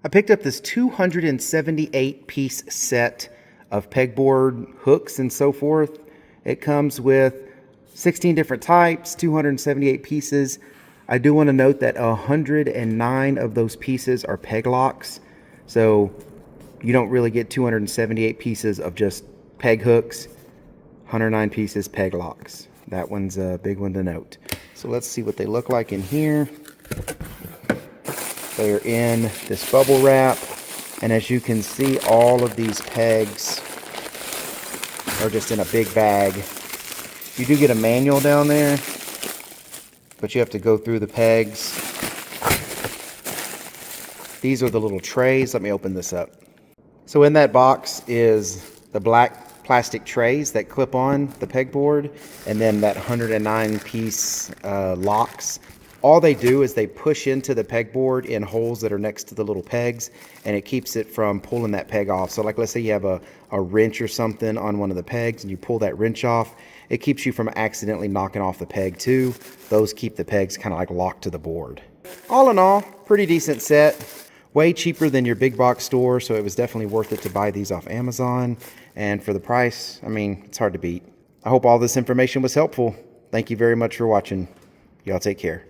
I picked up this 278 piece set of pegboard hooks and so forth. It comes with 16 different types, 278 pieces. I do want to note that 109 of those pieces are peg locks. So you don't really get 278 pieces of just peg hooks. 109 pieces peg locks. That one's a big one to note. So let's see what they look like in here. They are in this bubble wrap, and as you can see, all of these pegs are just in a big bag. You do get a manual down there, but you have to go through the pegs. These are the little trays. Let me open this up. So in that box is the black plastic trays that clip on the pegboard, and then that 109 piece locks. All they do is they push into the pegboard in holes that are next to the little pegs, and it keeps it from pulling that peg off. So like, let's say you have a wrench or something on one of the pegs and you pull that wrench off, it keeps you from accidentally knocking off the peg too. Those keep the pegs kind of like locked to the board. All in all, pretty decent set. Way cheaper than your big box store, so it was definitely worth it to buy these off Amazon. And for the price, I mean, it's hard to beat. I hope all this information was helpful. Thank you very much for watching. Y'all take care.